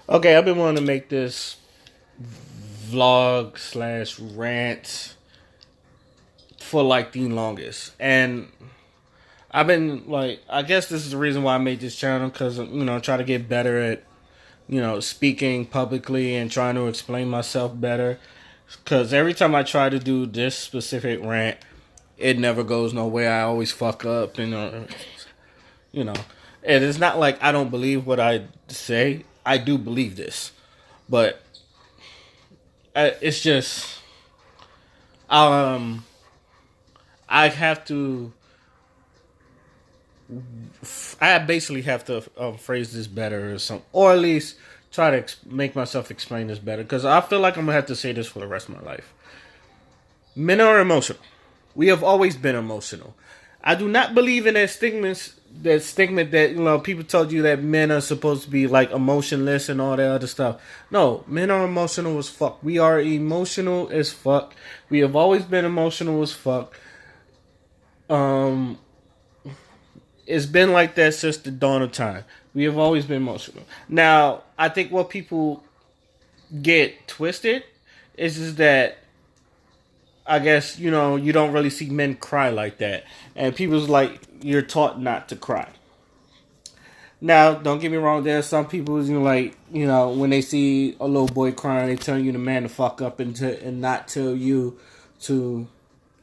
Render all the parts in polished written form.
Okay, I've been wanting to make this vlog slash rant for like the longest, and I've been like, I guess this is the reason why I made this channel because try to get better at speaking publicly and trying to explain myself better. Because every time I try to do this specific rant, it never goes nowhere. I always fuck up, you know. And it's not like I don't believe what I say. I do believe this, but it's just um I have to. I basically have to phrase this better or something, or at least try to make myself explain this better because I feel like I'm gonna have to say this for the rest of my life. Men are emotional. We have always been emotional. I do not believe in that stigma that people told you that men are supposed to be like emotionless and all that other stuff. No, men are emotional as fuck. We are emotional as fuck. We have always been emotional as fuck. Um, it's been like that since the dawn of time. We have always been emotional. Now, I think what people get twisted is just that I guess you don't really see men cry like that, and people's like you're taught not to cry. Now, don't get me wrong. There are some people who like when they see a little boy crying, they tell you to man the fuck up and not tell you to,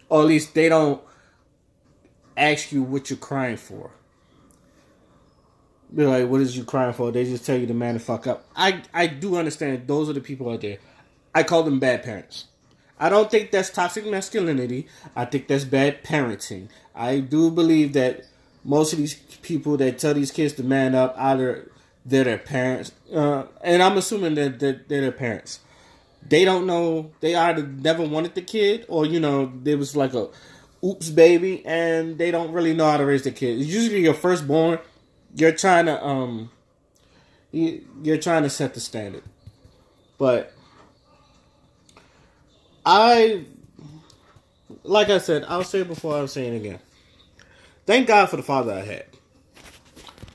or at least they don't ask you what you're crying for. Be like, what is you crying for? They just tell you to man the fuck up. I do understand those are the people out there. I call them bad parents. I don't think that's toxic masculinity. I think that's bad parenting. I do believe that most of these people that tell these kids to man up, either they're their parents, and I'm assuming that they're their parents. They don't know. They either never wanted the kid, or there was like a oops baby, and they don't really know how to raise the kid. It's usually your firstborn. You're trying to you're trying to set the standard, but I like I said, I'll say it before I'll say it again. Thank God for the father I had.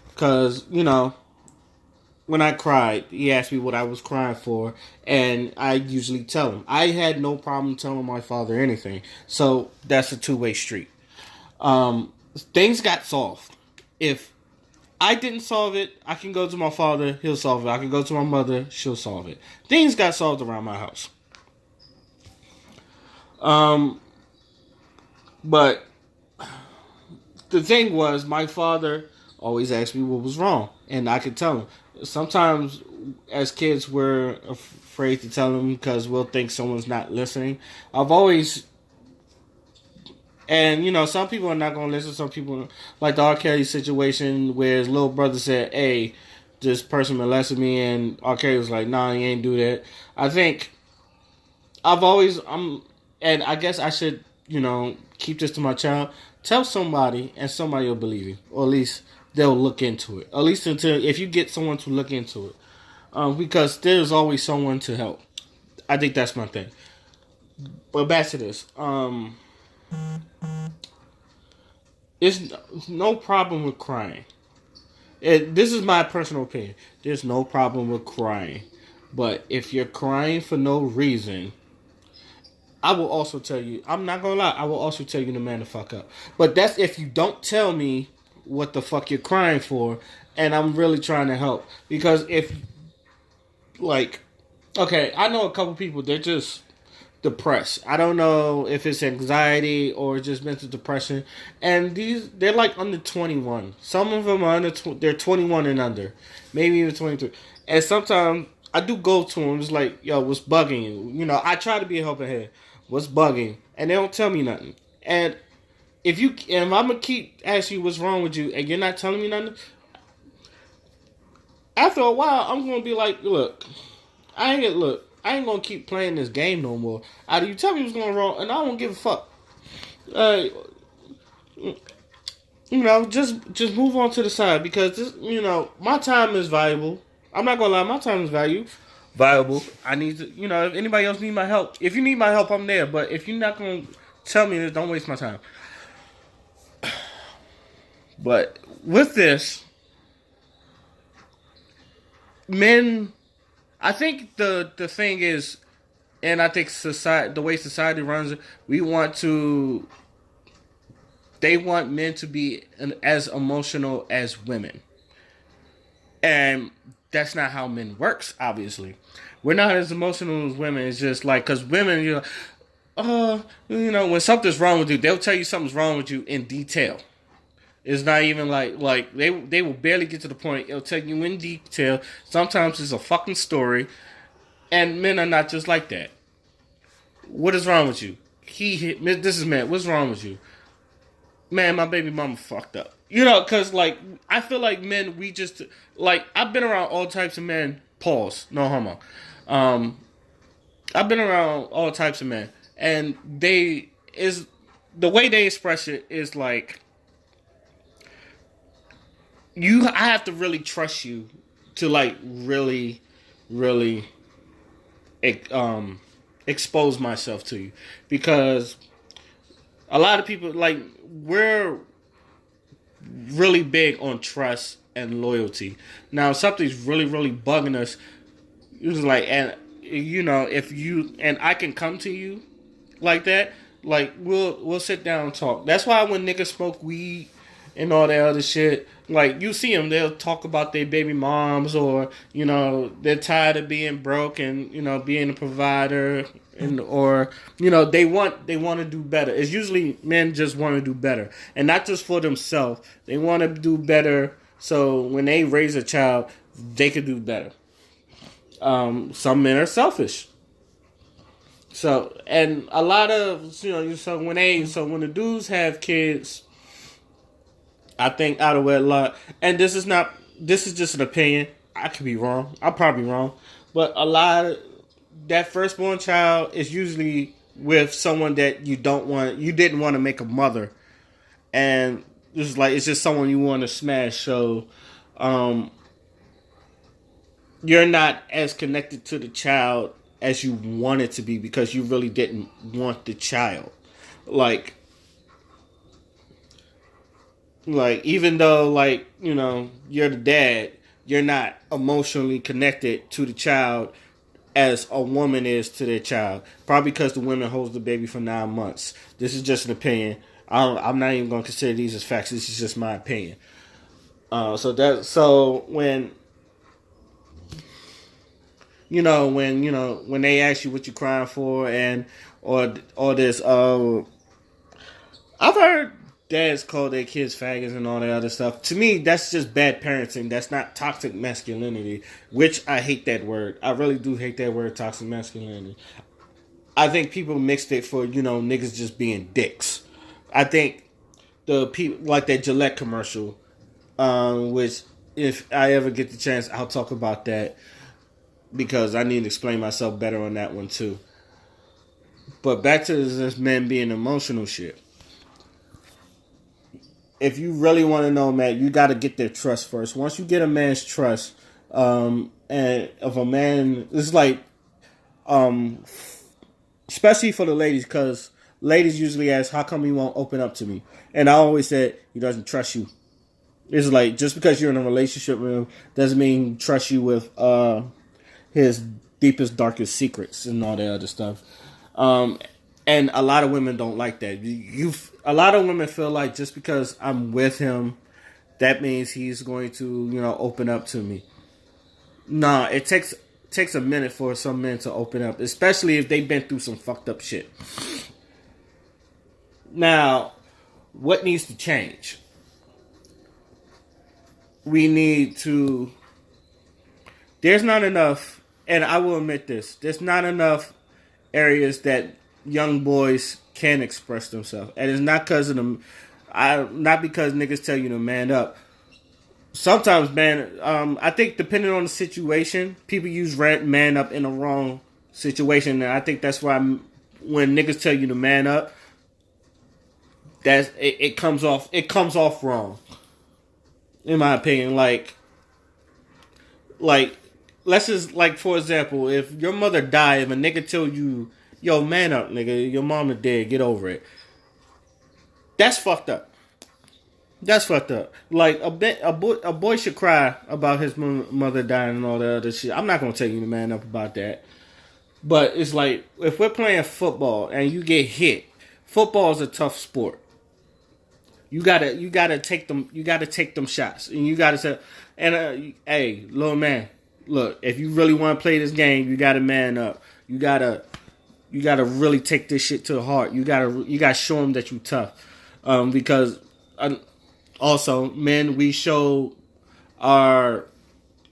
Because, when I cried, he asked me what I was crying for, and I usually tell him. I had no problem telling my father anything. So that's a two-way street. Things got solved. If I didn't solve it, I can go to my father, he'll solve it. I can go to my mother, she'll solve it. Things got solved around my house. But the thing was, my father always asked me what was wrong, and I could tell him. Sometimes, as kids, we're afraid to tell him because we'll think someone's not listening. I've always, and some people are not gonna listen. Some people, like the R. Kelly situation, where his little brother said, "Hey, this person molested me," and R. Kelly was like, "Nah, he ain't do that." I think and I guess I should, keep this to my child. Tell somebody, and somebody will believe you, or at least they'll look into it. At least until if you get someone to look into it, because there's always someone to help. I think that's my thing. But back to this. It's no problem with crying. This is my personal opinion. There's no problem with crying, but if you're crying for no reason, I will also tell you. I'm not gonna lie. I will also tell you to man the fuck up. But that's if you don't tell me what the fuck you're crying for, and I'm really trying to help. Because if, like, okay, I know a couple people. They're just depressed. I don't know if it's anxiety or just mental depression. And they're like under 21. Some of them are they're 21 and under, maybe even 23. And sometimes I do go to them. It's like, yo, what's bugging you? I try to be a helping hand. What's bugging? And they don't tell me nothing. And if I'm gonna keep asking you what's wrong with you, and you're not telling me nothing, after a while, I'm gonna be like, look, I ain't gonna keep playing this game no more. Either you tell me what's going wrong, and I don't give a fuck. Uh, just move on to the side because my time is valuable. I'm not gonna lie, my time is valuable. I need to, if anybody else need my help, if you need my help, I'm there. But if you're not gonna tell me this, don't waste my time. But with this, men I think the thing is, and I think society, the way society runs it, we want to. They want men to be as emotional as women, and that's not how men works. Obviously, we're not as emotional as women. It's just like because women, when something's wrong with you, they'll tell you something's wrong with you in detail. It's not even like they will barely get to the point. It'll tell you in detail. Sometimes it's a fucking story, and men are not just like that. What is wrong with you? This is man. What's wrong with you? Man, my baby mama fucked up. Cause like I feel like men, we just like I've been around all types of men. Pause. No homo. Um, I've been around all types of men, and they is the way they express it is like I have to really trust you to like really, really um expose myself to you because a lot of people like we're really big on trust and loyalty. Now, if something's really, really bugging us, it's like, and if you and I can come to you like that, like we'll sit down and talk. That's why when niggas smoke weed and all that other shit, like you see them, they'll talk about their baby moms or they're tired of being broke and being a provider and or they want to do better. It's usually men just want to do better and not just for themselves. They want to do better so when they raise a child, they could do better. Some men are selfish. So and a lot of so when the dudes have kids, I think out of wedlock, and this is just an opinion. I could be wrong. I'm probably wrong, but a lot of that firstborn child is usually with someone that you didn't want to make a mother, and it's just someone you want to smash. So, you're not as connected to the child as you wanted to be because you really didn't want the child, like even though you're the dad, you're not emotionally connected to the child as a woman is to their child. Probably because the woman holds the baby for 9 months. This is just an opinion. I'm not even going to consider these as facts. This is just my opinion. So when they ask you what you're crying for and or this I've heard dads call their kids faggots and all that other stuff. To me, that's just bad parenting. That's not toxic masculinity, which I hate that word. I really do hate that word, toxic masculinity. I think people mixed it for, niggas just being dicks. I think the people, like that Gillette commercial, which if I ever get the chance, I'll talk about that because I need to explain myself better on that one too. But back to this men being emotional shit. If you really want to know, man, you got to get their trust first. Once you get a man's trust, and if a man, it's like, especially for the ladies, because ladies usually ask, "How come he won't open up to me?" And I always said he doesn't trust you. It's like just because you're in a relationship with him doesn't mean he trusts you with his deepest, darkest secrets and all that other stuff. And a lot of women don't like that. A lot of women feel like just because I'm with him, that means he's going to, open up to me. Nah, it takes a minute for some men to open up, especially if they've been through some fucked up shit. Now, what needs to change? We need to. There's not enough, and I will admit this. There's not enough areas that young boys can express themselves, and it's not because of them. Not because niggas tell you to man up. Sometimes, man, I think depending on the situation, people use man up in the wrong situation, and I think that's why when niggas tell you to man up, it comes off wrong. In my opinion, like let's just for example, if your mother died, if a nigga tell you, "Yo, man up, nigga, your mama dead, get over it," that's fucked up. That's fucked up. Like a boy should cry about his mother dying and all that other shit. I'm not gonna tell you to man up about that. But it's like if we're playing football and you get hit, football is a tough sport. You gotta take them shots, and you gotta say, and hey, little man, look, if you really want to play this game, you gotta man up. You gotta really take this shit to heart. You gotta show them that you tough, because also men we show our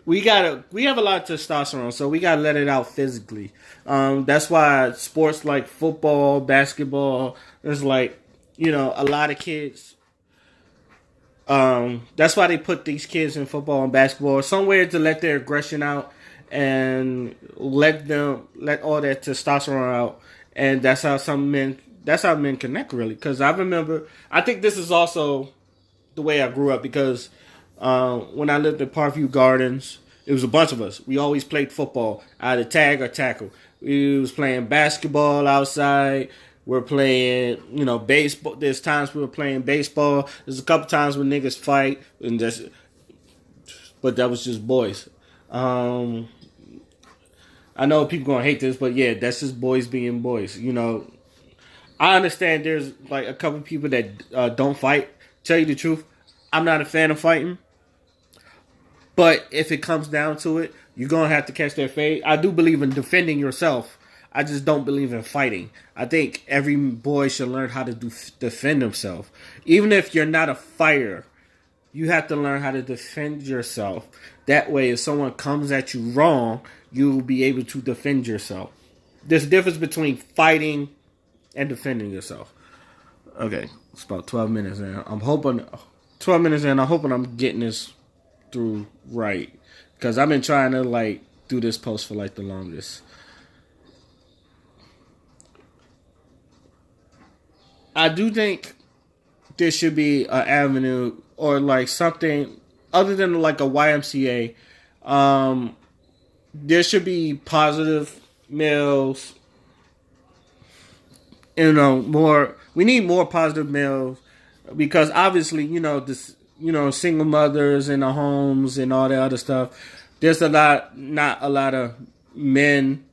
we have a lot of testosterone, so we gotta let it out physically. That's why sports like football, basketball, there's like a lot of kids. That's why they put these kids in football and basketball somewhere to let their aggression out and let all that testosterone out, and that's how men connect really. Because I think this is also the way I grew up because when I lived at Parkview Gardens, it was a bunch of us. We always played football, either tag or tackle. We was playing basketball outside. We're playing, baseball. There's times we were playing baseball. There's a couple times when niggas fight, but that was just boys. I know people gonna hate this, but yeah, that's just boys being boys. I understand there's like a couple people that don't fight. Tell you the truth, I'm not a fan of fighting. But if it comes down to it, you're gonna have to catch their fade. I do believe in defending yourself. I just don't believe in fighting. I think every boy should learn how to defend himself. Even if you're not a fighter, you have to learn how to defend yourself. That way, if someone comes at you wrong, you'll be able to defend yourself. There's a difference between fighting and defending yourself. Okay, it's about 12 minutes now. I'm hoping 12 minutes in. I'm hoping I'm getting this through right because I've been trying to do this post for the longest. I do think there should be an avenue or something other than a YMCA. There should be positive males. More. We need more positive males because obviously, this, single mothers in the homes and all that other stuff. There's not a lot of men,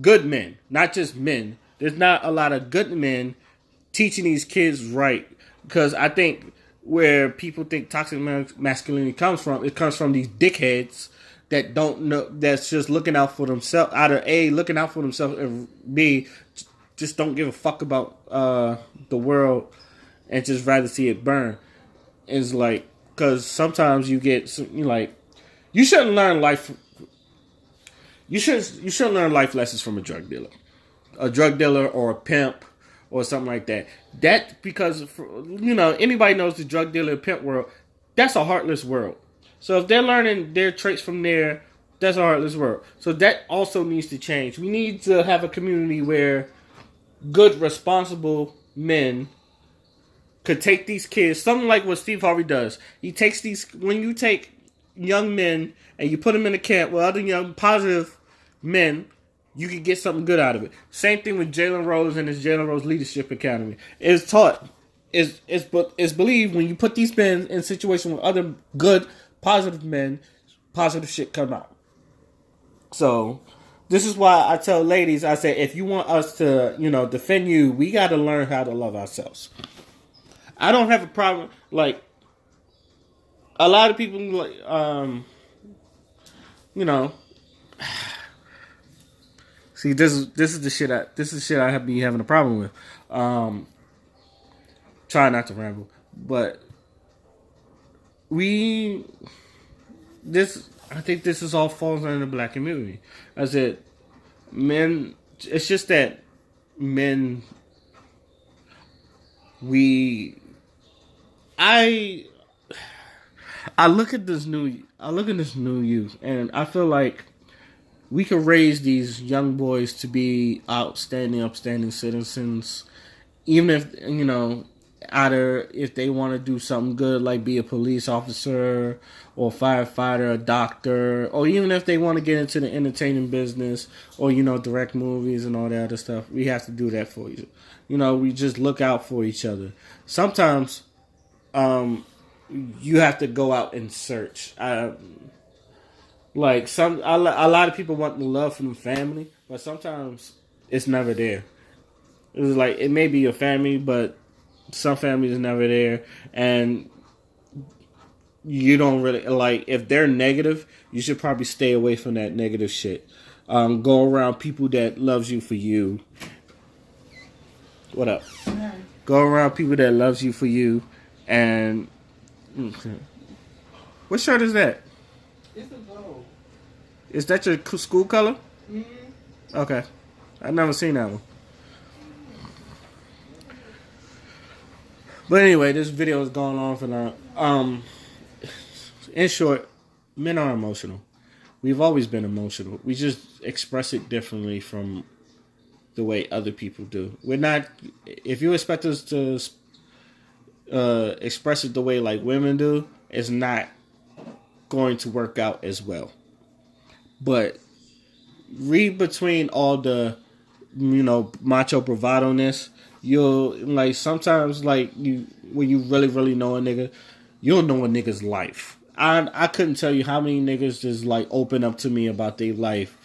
good men, not just men. There's not a lot of good men teaching these kids right. Because I think where people think toxic masculinity comes from, it comes from these dickheads that don't know, that's just looking out for themselves. Either A, looking out for themselves, and B, just don't give a fuck about the world and just rather see it burn. It's because sometimes you get you shouldn't learn life. You shouldn't learn life lessons from a drug dealer or a pimp or something like that. That because anybody knows the drug dealer and pimp world. That's a heartless world. So if they're learning their traits from there, that's a heartless world. So that also needs to change. We need to have a community where good, responsible men could take these kids, something like what Steve Harvey does. He takes when you take young men and you put them in a camp with other young, positive men, you can get something good out of it. Same thing with Jalen Rose and his Jalen Rose Leadership Academy. It's taught, it's believed when you put these men in situations with other good, positive men, positive shit come out. So this is why I tell ladies, I say, if you want us to, defend you, we got to learn how to love ourselves. I don't have a problem. A lot of people, see, this is the shit. This is shit I have been having a problem with. Try not to ramble, but I think this is all falls under the black community. I said, men. It's just that men. I look at this new youth, and I feel like we could raise these young boys to be outstanding, upstanding citizens, even if either if they want to do something good, like be a police officer or firefighter, a doctor, or even if they want to get into the entertaining business or direct movies and all that other stuff. We have to do that for you. We just look out for each other. Sometimes you have to go out and search. Like a lot of people want the love from the family, but sometimes it's never there. It's like it may be your family, but some families is never there, and you don't really like if they're negative. You should probably stay away from that negative shit. Go around people that loves you for you. What up? Go around people that loves you for you, and what shirt is that? It's a gold. Is that your school color? Mm-hmm. Okay, I've never seen that one. But anyway, this video is going on for now. In short, men are emotional. We've always been emotional. We just express it differently from the way other people do. We're not. If you expect us to express it the way like women do, it's not going to work out as well. But read between all the, macho bravado-ness. You'll like sometimes like you when you really know a nigga, you'll know a nigga's life. I couldn't tell you how many niggas just like open up to me about their life,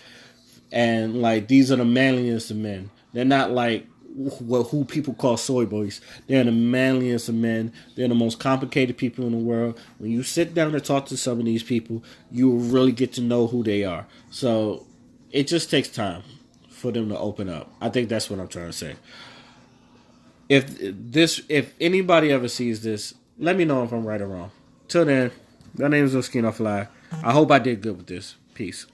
and like these are the manliest of men. They're not like who people call soy boys. They're the manliest of men. They're the most complicated people in the world. When you sit down and talk to some of these people, you will really get to know who they are. So it just takes time for them to open up. I think that's what I'm trying to say. If anybody ever sees this, let me know if I'm right or wrong. Till then, my name is Oskino Fly. I hope I did good with this. Peace.